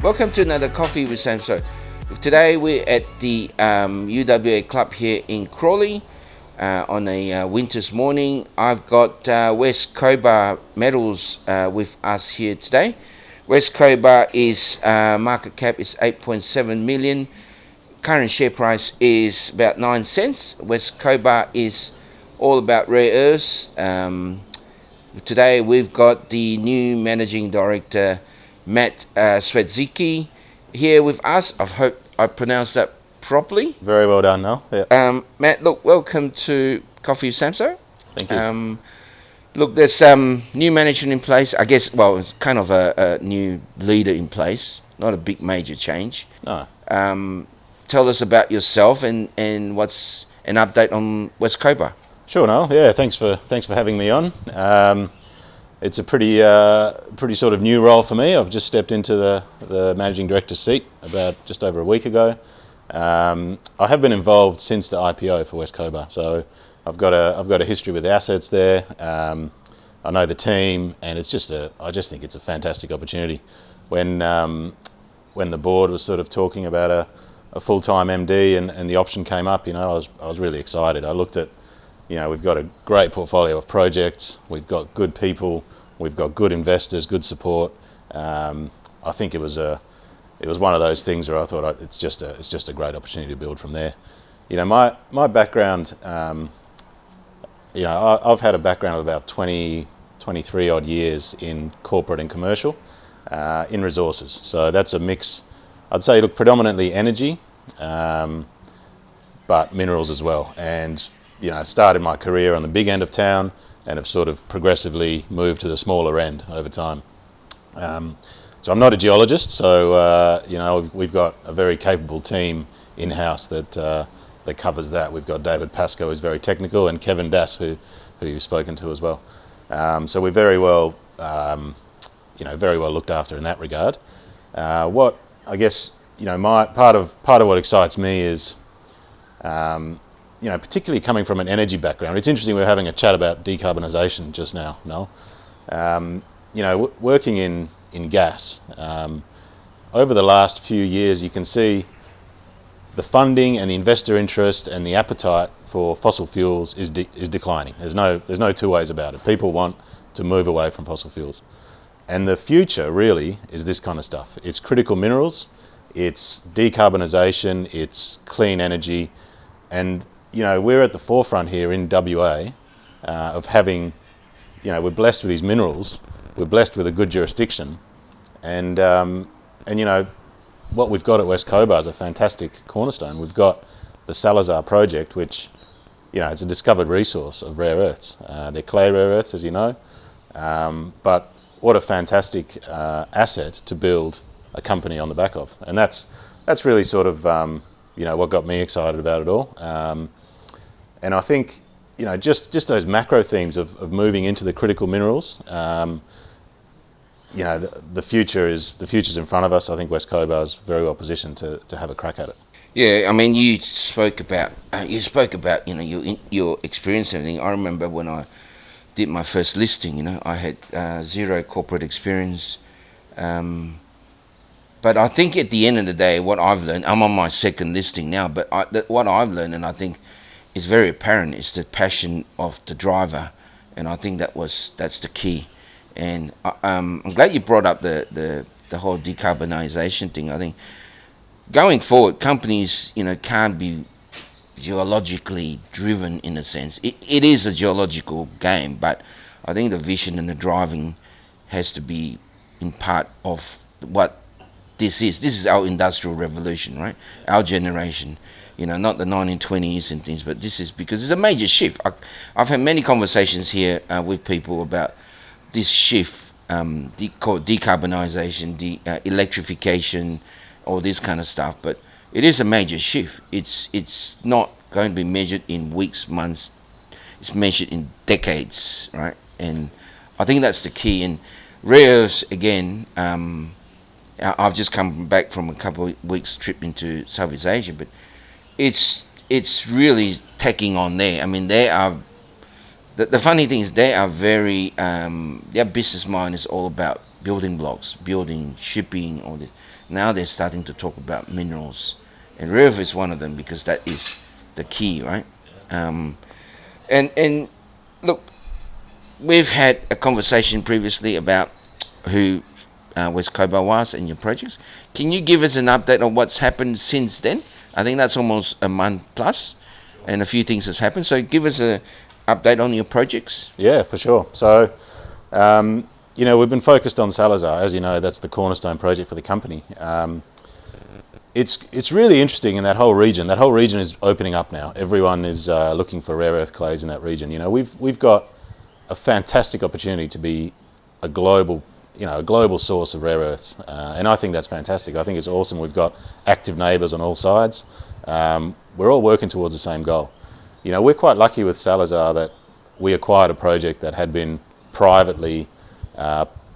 Welcome to another Coffee with Samso. Today we're at the UWA Club here in Crawley on a winter's morning. I've got West Cobar Metals with us here today. West Cobar is market cap is 8.7 million. Current share price is about 9 cents. West Cobar is all about rare earths. Today we've got the new managing director, Matt Szwedzicki, here with us. I hope I pronounced that properly. Very well done, Noel. Yeah. Matt, look, welcome to Coffee with Samso. Thank you. Look, there's new management in place. I guess, well, it's kind of a new leader in place, not a big major change. No. Tell us about yourself and what's an update on West Cobar. Sure, Noel. Yeah, thanks for having me on. It's a pretty sort of new role for me. I've just stepped into the managing director's seat about just over a week ago. I have been involved since the IPO for West Cobar, so I've got a history with the assets there. I know the team, and I just think it's a fantastic opportunity. When the board was sort of talking about a full-time MD and the option came up, I was really excited. I looked at, we've got a great portfolio of projects, we've got good people, we've got good investors, good support. I think it was one of those things where I thought it's just a great opportunity to build from there. My background, I've had a background of about 23 odd years in corporate and commercial, in resources. So that's a mix. I'd say, look, predominantly energy, but minerals as well. And started my career on the big end of town and have sort of progressively moved to the smaller end over time. So I'm not a geologist, so we've got a very capable team in-house that covers that. We've got David Pascoe, who's very technical, and Kevin Das, who you've spoken to as well. So we're very well looked after in that regard. What I guess my part of what excites me is, particularly coming from an energy background. It's interesting, we're having a chat about decarbonisation just now, Noel. Working in gas, over the last few years, you can see the funding and the investor interest and the appetite for fossil fuels is declining. There's no two ways about it. People want to move away from fossil fuels. And the future really is this kind of stuff. It's critical minerals, it's decarbonisation, it's clean energy, and we're at the forefront here in WA of having, we're blessed with these minerals, we're blessed with a good jurisdiction, and what we've got at West Cobar is a fantastic cornerstone. We've got the Salazar project, which, it's a discovered resource of rare earths. They're clay rare earths, as you know, but what a fantastic asset to build a company on the back of. And that's really sort of, what got me excited about it all. And I think, just those macro themes of moving into the critical minerals, the future's in front of us. I think West Cobar is very well positioned to have a crack at it. Yeah, I mean, you spoke about your experience and everything. I remember when I did my first listing, I had zero corporate experience. But I think at the end of the day, what I've learned, I'm on my second listing now, but what I've learned, and I think is very apparent, is the passion of the driver, and I think that's the key. And I'm glad you brought up the whole decarbonisation thing. I think going forward, companies can't be geologically driven in a sense. It is a geological game, but I think the vision and the driving has to be in part of what this is. This is our industrial revolution, right? Our generation. Not the 1920s and things, but this is because it's a major shift. I've had many conversations here with people about this shift, called decarbonisation, electrification, all this kind of stuff. But it is a major shift. It's not going to be measured in weeks, months. It's measured in decades, right? And I think that's the key. And rare earths, again, I've just come back from a couple of weeks trip into Southeast Asia, but it's really taking on there. I mean, they are the funny thing is they are very their business mind is all about building blocks, building, shipping, all this. Now they're starting to talk about minerals, and rare earth is one of them because that is the key, right? And look, we've had a conversation previously about who West Cobar was and your projects. Can you give us an update on what's happened since then? I think that's almost a month plus, and a few things have happened. So give us a update on your projects. Yeah, for sure. So, we've been focused on Salazar. As you know, that's the cornerstone project for the company. It's really interesting in that whole region. That whole region is opening up now. Everyone is looking for rare earth clays in that region. We've got a fantastic opportunity to be a global source of rare earths, and I think that's fantastic. I think it's awesome. We've got active neighbours on all sides. We're all working towards the same goal. We're quite lucky with Salazar that we acquired a project that had been privately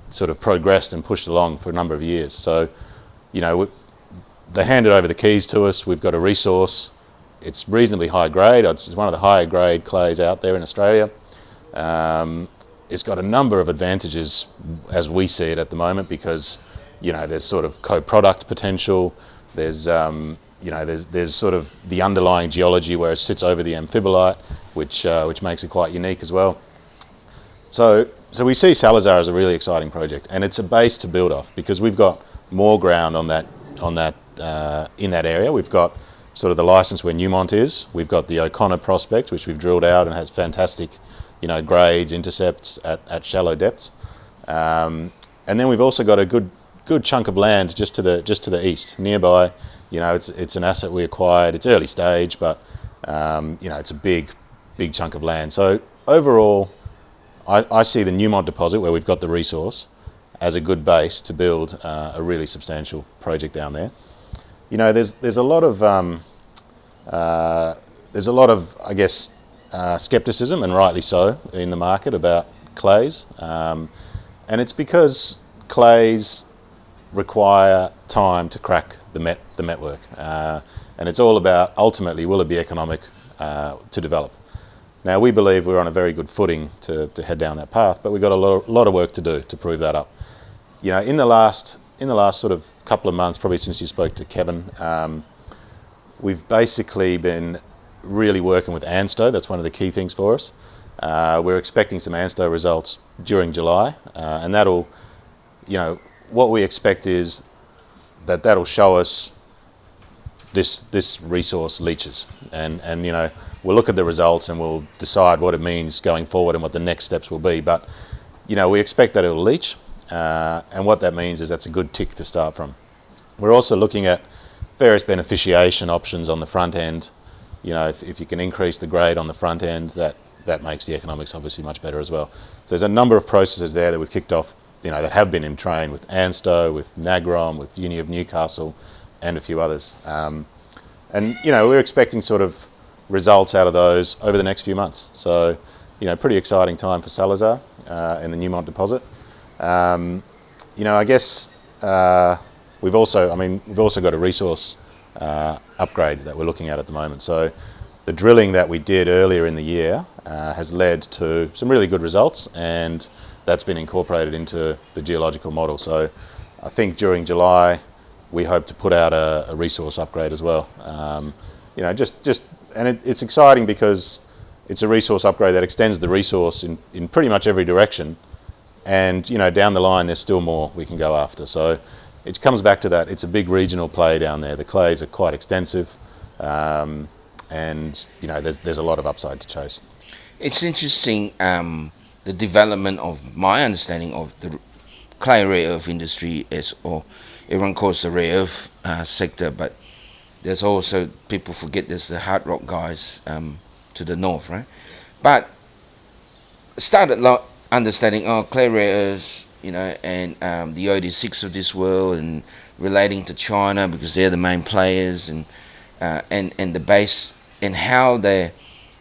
sort of progressed and pushed along for a number of years. So, they handed over the keys to us. We've got a resource. It's reasonably high grade. It's one of the higher grade clays out there in Australia. It's got a number of advantages as we see it at the moment because, there's sort of co-product potential. There's sort of the underlying geology where it sits over the Amphibolite, which makes it quite unique as well. So we see Salazar as a really exciting project, and it's a base to build off because we've got more ground in that area. We've got sort of the license where Newmont is. We've got the O'Connor prospect, which we've drilled out and has fantastic, grades, intercepts at shallow depths. And then we've also got a good chunk of land just to the east, nearby. It's an asset we acquired. It's early stage, but it's a big chunk of land. So overall, I see the Newmont deposit where we've got the resource as a good base to build a really substantial project down there. There's a lot of I guess skepticism, and rightly so, in the market about clays, and it's because clays require time to crack the network, and it's all about ultimately will it be economic to develop. Now we believe we're on a very good footing to head down that path, but we've got a lot of work to do to prove that up. In the last sort of couple of months, probably since you spoke to Kevin, we've basically been really working with ANSTO. That's one of the key things for us. We're expecting some ANSTO results during July, and that'll, what we expect is that'll show us this resource leaches, and we'll look at the results and we'll decide what it means going forward and what the next steps will be. But we expect that it'll leach, and what that means is that's a good tick to start from. We're also looking at various beneficiation options on the front end. If you can increase the grade on the front end, that makes the economics obviously much better as well. So there's a number of processes there that we've kicked off, that have been in train with ANSTO, with NAGROM, with Uni of Newcastle, and a few others. And we're expecting sort of results out of those over the next few months. So, pretty exciting time for Salazar and the Newmont deposit. I guess we've also got a resource upgrade that we're looking at the moment. So the drilling that we did earlier in the year has led to some really good results, and that's been incorporated into the geological model. So I think during July we hope to put out a resource upgrade as well. It's exciting because it's a resource upgrade that extends the resource in pretty much every direction, and down the line there's still more we can go after. So it comes back to that. It's a big regional play down there. The clays are quite extensive, and there's a lot of upside to chase. It's interesting, the development of my understanding of the clay rare earth industry or everyone calls the rare earth sector, but there's also, people forget, there's the hard rock guys to the north, right? But started understanding clay rare earths, and the OD6 of this world, and relating to China because they're the main players, and the base and how they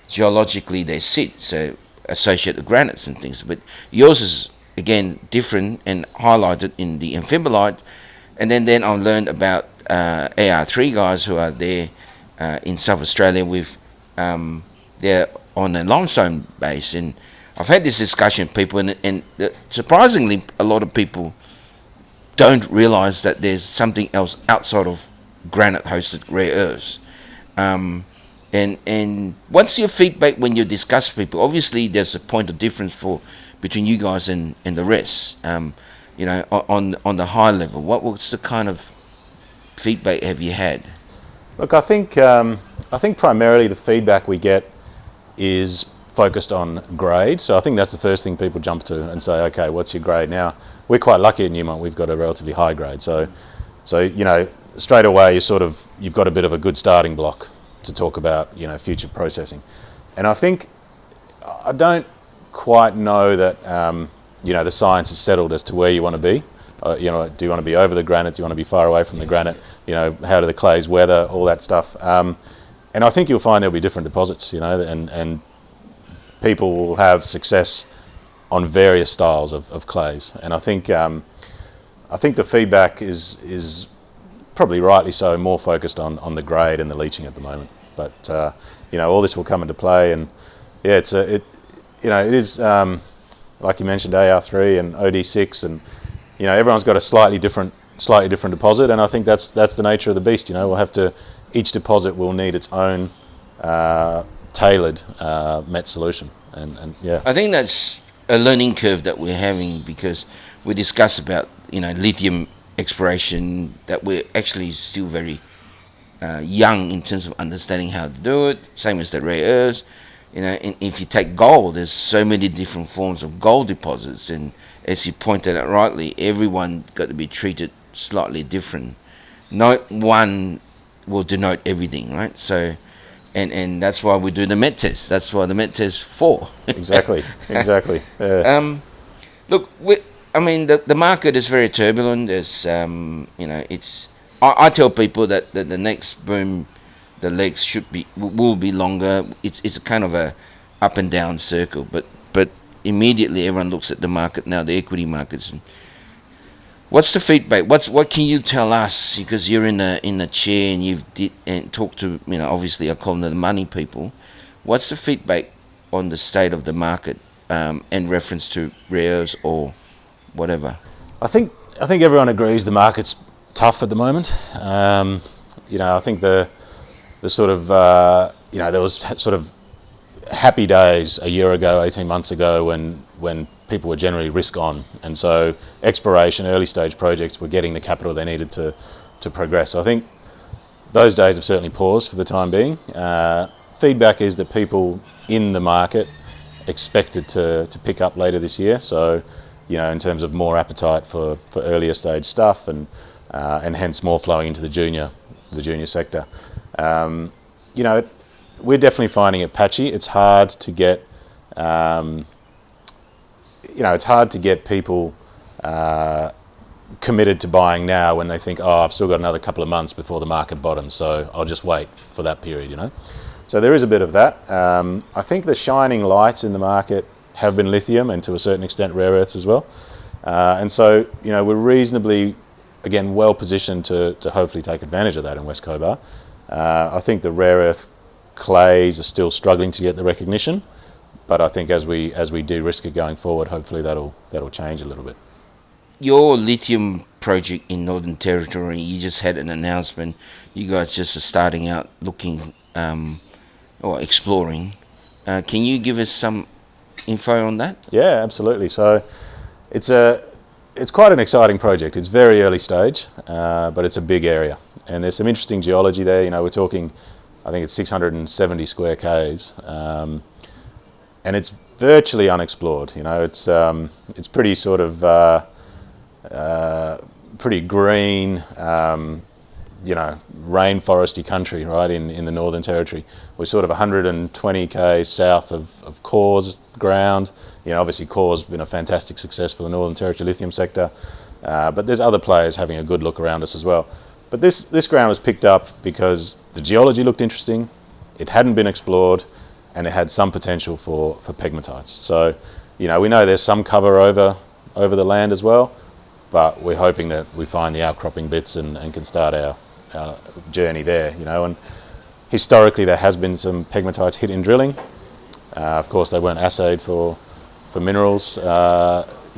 geologically they sit, so associated granites and things. But yours is again different and highlighted in the Amphibolite, and then I learned about AR3 guys who are there in South Australia with they're on a limestone base, and I've had this discussion with people, and surprisingly a lot of people don't realise that there's something else outside of granite-hosted rare earths. And what's your feedback when you discuss people? Obviously, there's a point of difference between you guys and the rest. You know, on the high level, what's the kind of feedback have you had? Look, I think primarily the feedback we get is focused on grade. So I think that's the first thing people jump to and say, okay, what's your grade? Now, we're quite lucky at Newmont. We've got a relatively high grade. So you know, straight away you've got a bit of a good starting block to talk about, you know, future processing. And I think I don't quite know that you know, the science is settled as to where you want to be. You know, do you want to be over the granite? Do you want to be far away from the granite? You know, how do the clays weather? All that stuff. And I think you'll find there'll be different deposits. You know, and people will have success on various styles of clays. And I think the feedback is probably rightly so more focused on the grade and the leaching at the moment. But you know, all this will come into play, and yeah, you know, it is like you mentioned, AR3 and OD6, and you know, everyone's got a slightly different deposit, and I think that's the nature of the beast. You know, each deposit will need its own tailored met solution, and yeah. I think that's a learning curve that we're having, because we discuss about, you know, lithium exploration, that we're actually still very young in terms of understanding how to do it. Same as the rare earths. You know, and if you take gold, there's so many different forms of gold deposits, and as you pointed out rightly, everyone got to be treated slightly different. No one will denote everything, right? So, and that's why we do the met test. That's why the met test for. Exactly. Yeah. Look, I mean, the market is very turbulent. There's, you know, I tell people that the next boom, the legs will be longer. It's a kind of a up and down circle, but immediately everyone looks at the market now, the equity markets. And what's the feedback? What can you tell us? Because you're in the chair and you've talked to, you know, obviously I call them the money people. What's the feedback on the state of the market in reference to rare earths or whatever? I think everyone agrees the market's tough at the moment. You know, I think the sort of you know, there was sort of happy days a year ago, 18 months ago, when people were generally risk on, and so exploration, early stage projects were getting the capital they needed to progress. So I think those days have certainly paused for the time being. Feedback is that people in the market expect it to pick up later this year. So, you know, in terms of more appetite for earlier stage stuff, and hence more flowing into the junior sector. You know, we're definitely finding it patchy. It's hard to get, you know, it's hard to get people committed to buying now when they think, oh, I've still got another couple of months before the market bottoms, so I'll just wait for that period, you know. So there is a bit of that. I think the shining lights in the market have been lithium, and to a certain extent rare earths as well. And so, you know, we're reasonably, again, well positioned to hopefully take advantage of that in West Cobar. I think the rare earth clays are still struggling to get the recognition, but I think as we de-risk it going forward, hopefully that'll change a little bit. Your lithium project in Northern Territory, you just had an announcement. You guys just are starting out looking or exploring. Can you give us some info on that? Yeah, absolutely. So it's quite an exciting project. It's very early stage, but it's a big area, and there's some interesting geology there. You know, we're talking, I think it's 670 square k's, and it's virtually unexplored. You know, it's pretty sort of pretty green, you know, rainforesty country, right, in the Northern Territory. We're sort of 120 k's south of Core's ground. You know, obviously Core's been a fantastic success for the Northern Territory lithium sector, but there's other players having a good look around us as well. But this ground was picked up because the geology looked interesting, it hadn't been explored, and it had some potential for pegmatites. So, you know, we know there's some cover over the land as well, but we're hoping that we find the outcropping bits and can start our journey there, you know. And historically there has been some pegmatites hit in drilling. Of course they weren't assayed for minerals, you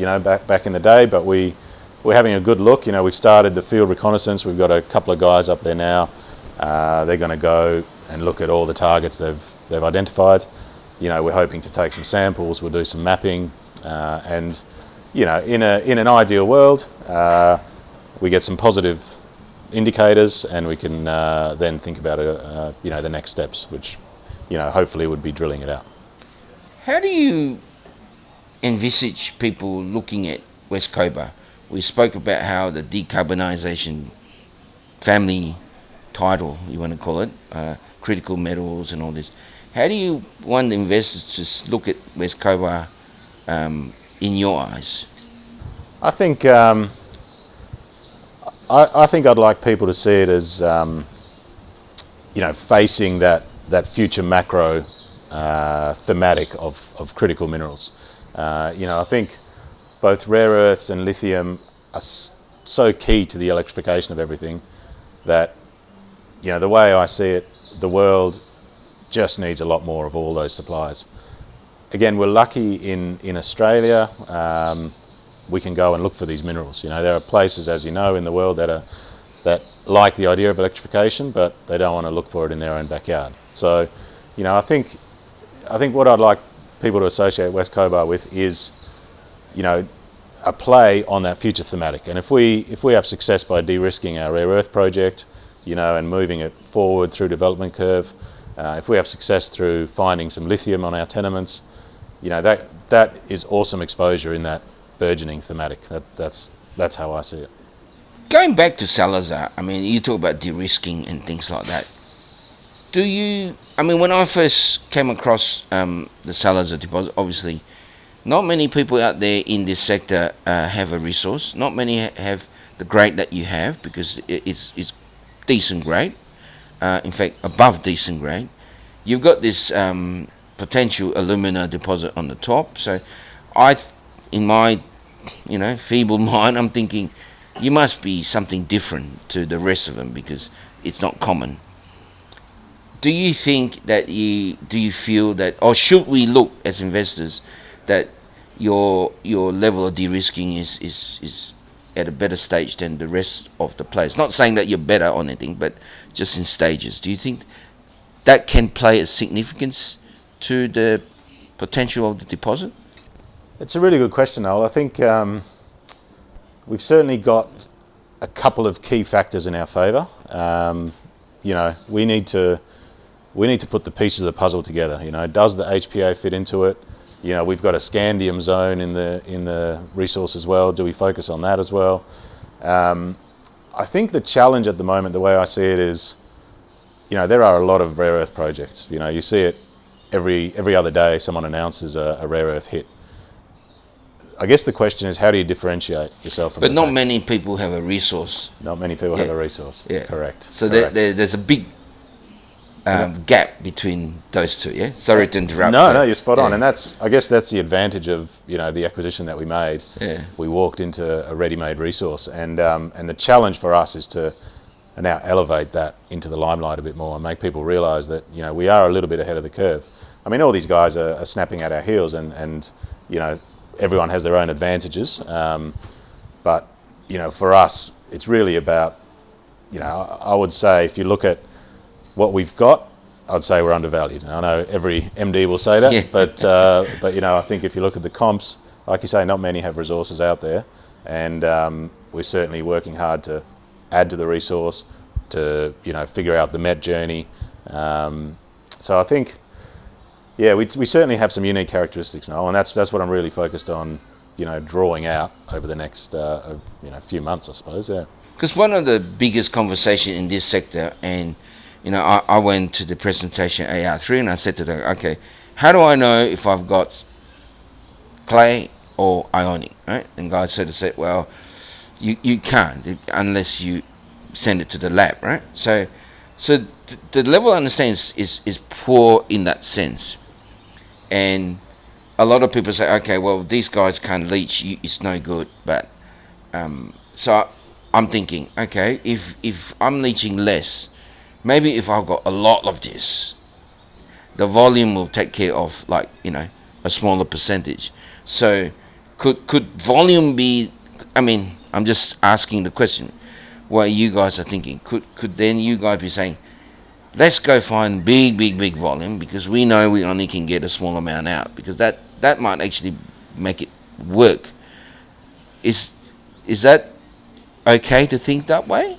know, back in the day, but we we're having a good look. We've started the field reconnaissance. We've got a couple of guys up there now. They're going to go and look at all the targets they've identified. We're hoping to take some samples. We'll do some mapping, and in an ideal world, we get some positive indicators, and we can then think about the next steps, which hopefully would be drilling it out. How do you envisage people looking at West Cobar? We spoke about how the decarbonisation family title, you want to call it, critical metals and all this. How do you want investors to look at West Cobar in your eyes? I think I think I'd like people to see it as facing that future macro thematic of critical minerals. I think both rare earths and lithium are so key to the electrification of everything that, the way I see it, the world just needs a lot more of all those supplies. Again, we're lucky in Australia. We can go and look for these minerals. There are places, as you know, in the world that like the idea of electrification, but they don't want to look for it in their own backyard. So, I think what I'd like people to associate West Cobar with is, a play on that future thematic. And if we have success by de-risking our rare earth project, and moving it forward through development curve, if we have success through finding some lithium on our tenements, that is awesome exposure in that burgeoning thematic. That's how I see it. Going back to Salazar, you talk about de-risking and things like that. When I first came across the Salazar deposit, obviously, not many people out there in this sector have a resource. Not many have the grade that you have, because it's decent grade. In fact, above decent grade. You've got this potential alumina deposit on the top. So in my feeble mind, I'm thinking you must be something different to the rest of them, because it's not common. Do you think that do you feel that, or should we look as investors that your level of de-risking is at a better stage than the rest of the players? Not saying that you're better on anything, but just in stages. Do you think that can play a significance to the potential of the deposit? It's a really good question, Noel. I think we've certainly got a couple of key factors in our favour. We need to put the pieces of the puzzle together. Does the HPA fit into it? We've got a scandium zone in the resource as well. Do we focus on that as well? I think the challenge at the moment, the way I see it, is, there are a lot of rare earth projects. You see it every other day. Someone announces a rare earth hit. I guess the question is, how do you differentiate yourself from? But not many people have a resource. Not many people have a resource. Yeah, correct. So correct. There's a big gap between those two. Yeah. Sorry to interrupt. No, you're spot on, and I guess that's the advantage of the acquisition that we made. Yeah. We walked into a ready-made resource, and the challenge for us is to now elevate that into the limelight a bit more and make people realise that we are a little bit ahead of the curve. All these guys are snapping at our heels, and everyone has their own advantages, but for us, it's really about I would say, if you look at what we've got, I'd say we're undervalued. I know every MD will say that, but I think if you look at the comps, like you say, not many have resources out there, and we're certainly working hard to add to the resource, to figure out the met journey. So I think, we certainly have some unique characteristics now, and that's what I'm really focused on, drawing out over the next few months, I suppose. Yeah. Because one of the biggest conversation in this sector, and I went to the presentation AR3 and I said to them, okay, how do I know if I've got clay or ionic, right? And guys said, well, you can't unless you send it to the lab, right? So the level of understanding is poor in that sense. And a lot of people say, okay, well, these guys can't leach, it's no good. But so I'm thinking, okay, if I'm leaching less, maybe if I've got a lot of this, the volume will take care of, like, a smaller percentage. So could volume be I mean, I'm just asking the question. What you guys are thinking? Could then you guys be saying, let's go find big volume because we know we only can get a small amount out, because that might actually make it work. Is that okay to think that way?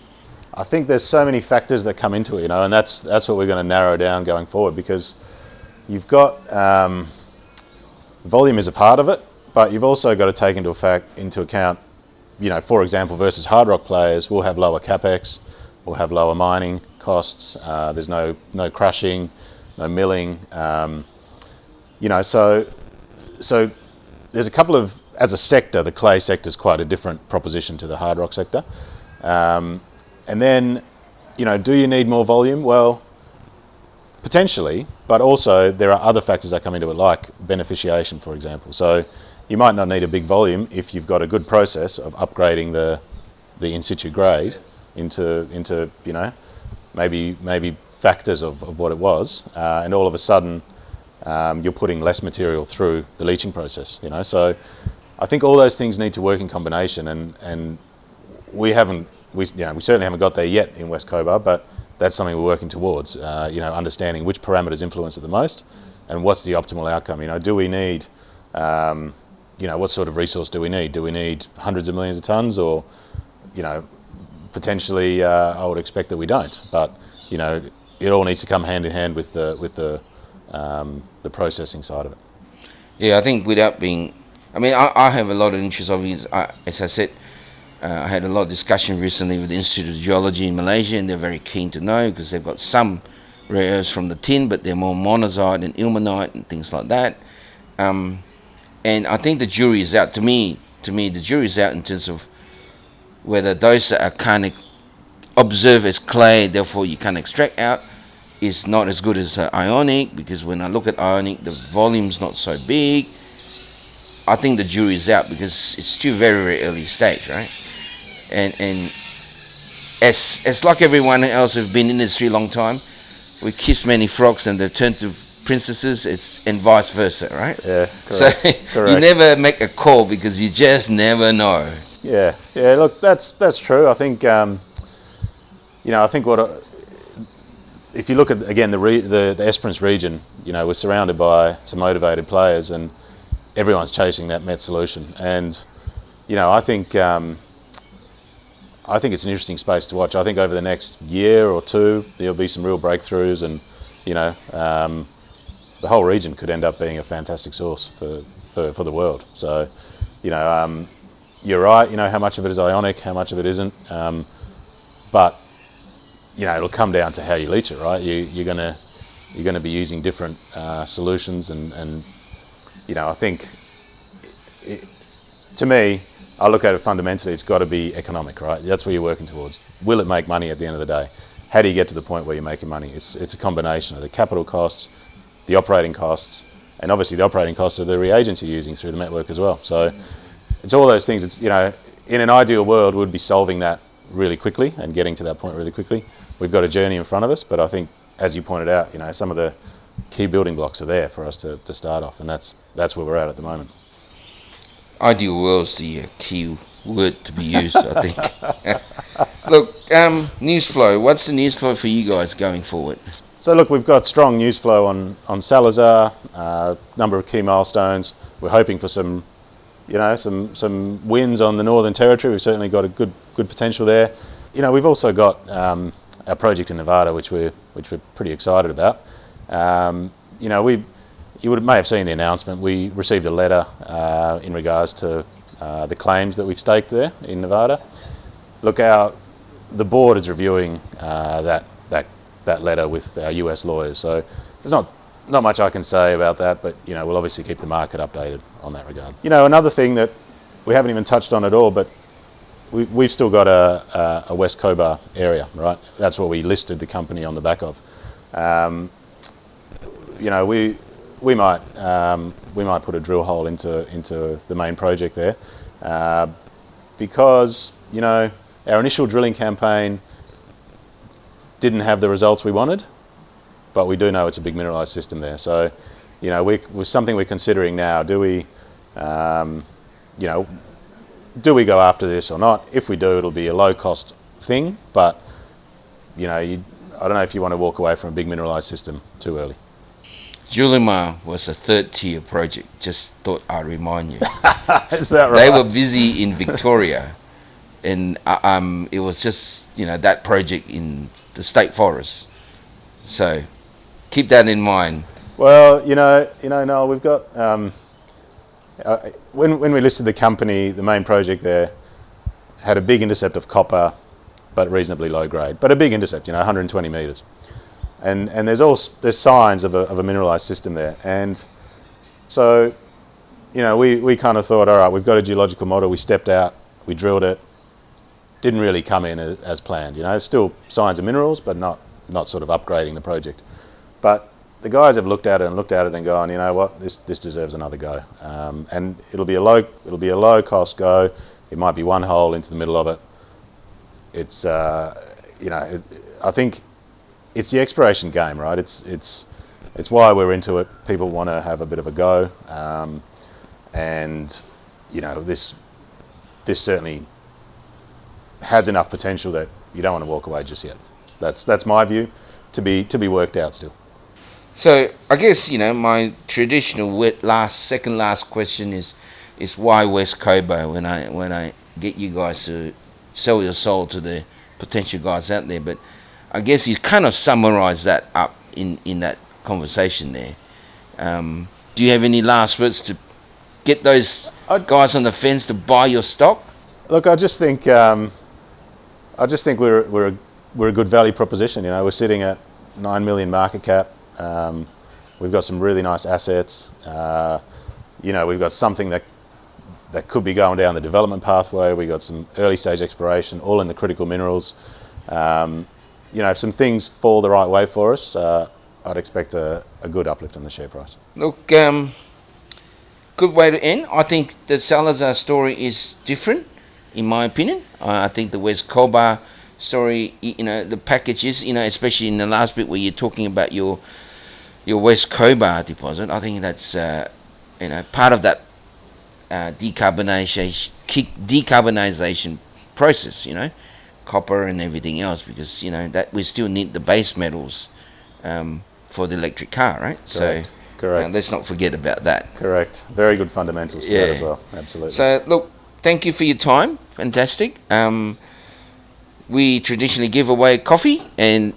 I think there's so many factors that come into it, and that's what we're going to narrow down going forward, because you've got volume is a part of it, but you've also got to take into account, for example, versus hard rock players, we'll have lower capex, we'll have lower mining costs. There's no crushing, no milling. So there's a couple of, as a sector, the clay sector is quite a different proposition to the hard rock sector. And then, do you need more volume? Well, potentially, but also there are other factors that come into it, like beneficiation, for example. So you might not need a big volume if you've got a good process of upgrading the in situ grade into maybe factors of what it was, and all of a sudden you're putting less material through the leaching process. So I think all those things need to work in combination, and we certainly haven't got there yet in West Cobar, but that's something we're working towards. Understanding which parameters influence it the most, and what's the optimal outcome. Do we need, what sort of resource do we need? Do we need hundreds of millions of tons, or, potentially I would expect that we don't. But it all needs to come hand in hand with the processing side of it. Yeah, I think without being, I have a lot of interest. Obviously, as I said, I had a lot of discussion recently with the Institute of Geology in Malaysia, and they're very keen to know because they've got some rare earths from the tin, but they're more monazite and ilmenite and things like that. And I think the jury is out. To me, the jury is out in terms of whether those that are kind of observed as clay, therefore you can't extract out, is not as good as ionic, because when I look at ionic, the volume's not so big. I think the jury is out because it's still very early stage, right? And as like everyone else who've been in the industry a long time, we kiss many frogs and they've turned to princesses, and vice versa, right? Yeah, correct. So correct. You never make a call because you just never know. Yeah. Look, that's true. I think if you look at again the Esperance region, we're surrounded by some motivated players, and everyone's chasing that met solution. And I think it's an interesting space to watch. I think over the next year or two, there'll be some real breakthroughs, and the whole region could end up being a fantastic source for the world. So, you're right. How much of it is ionic, how much of it isn't. But it'll come down to how you leach it, right? You're gonna be using different solutions, and I think to me, I look at it fundamentally, it's got to be economic, right? That's what you're working towards. Will it make money at the end of the day? How do you get to the point where you're making money? It's a combination of the capital costs, the operating costs, and obviously the operating costs of the reagents you're using through the network as well. So it's all those things. It's, in an ideal world, we'd be solving that really quickly and getting to that point really quickly. We've got a journey in front of us, but I think, as you pointed out, some of the key building blocks are there for us to start off, and that's where we're at the moment. Ideal world's the key word to be used, I think. Look, news flow. What's the news flow for you guys going forward? So look, we've got strong news flow on Salazar, number of key milestones. We're hoping for some wins on the Northern Territory. We've certainly got a good potential there. We've also got our project in Nevada, which we're pretty excited about. You may have seen the announcement. We received a letter in regards to the claims that we've staked there in Nevada. Look, the board is reviewing that letter with our US lawyers. So there's not much I can say about that, but we'll obviously keep the market updated on that regard. Another thing that we haven't even touched on at all, but we've still got a West Cobar area, right? That's what we listed the company on the back of. We might put a drill hole into the main project there, because our initial drilling campaign didn't have the results we wanted, but we do know it's a big mineralised system there. So, with something we're considering now. Do we, do we go after this or not? If we do, it'll be a low-cost thing, but I don't know if you want to walk away from a big mineralised system too early. Julimar was a third-tier project. Just thought I'd remind you. Is that right? They were busy in Victoria, and it was just that project in the state forest. So keep that in mind. Well, Noel, we've got when we listed the company, the main project there had a big intercept of copper, but reasonably low grade, but a big intercept, 120 metres. And there's signs of a mineralised system there, and so we kind of thought, all right, we've got a geological model. We stepped out, we drilled it, didn't really come in as planned. There's still signs of minerals, but not sort of upgrading the project. But the guys have looked at it and gone, you know what, this deserves another go, and it'll be a low cost go. It might be one hole into the middle of it. It's I think it's the exploration game, right? It's why we're into it. People want to have a bit of a go, and this certainly has enough potential that you don't want to walk away just yet. That's my view, to be worked out still. So I guess my traditional second last question is why West Cobar? When I get you guys to sell your soul to the potential guys out there, but I guess you kind of summarised that up in that conversation there. Do you have any last words to get those guys on the fence to buy your stock? Look, I just think we're a good value proposition. We're sitting at 9 million market cap. We've got some really nice assets. We've got something that could be going down the development pathway. We've got some early stage exploration, all in the critical minerals. If some things fall the right way for us, I'd expect a good uplift in the share price. Look, good way to end. I think the Salazar story is different, in my opinion. I think the West Cobar story, the packages, especially in the last bit where you're talking about your West Cobar deposit, I think that's part of that decarbonization process, copper and everything else, because that we still need the base metals for the electric car, right? Correct. Correct. Let's not forget about that. Correct. Very good fundamentals for that as well. Absolutely. So look, thank you for your time. Fantastic. We traditionally give away coffee, and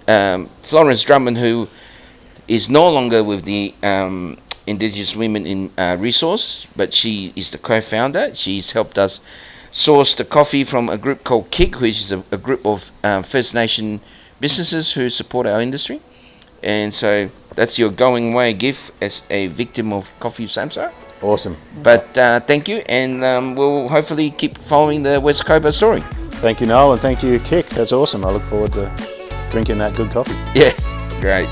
Florence Drummond, who is no longer with the Indigenous Women in Resource, but she is the co-founder. She's helped us source the coffee from a group called KIC, which is a group of First Nation businesses who support our industry. And so that's your going away gift as a victim of Coffee Samso. Awesome. But thank you, and we'll hopefully keep following the West Cobar story. Thank you, Noel, and thank you, KIC. That's awesome. I look forward to drinking that good coffee. Yeah, great.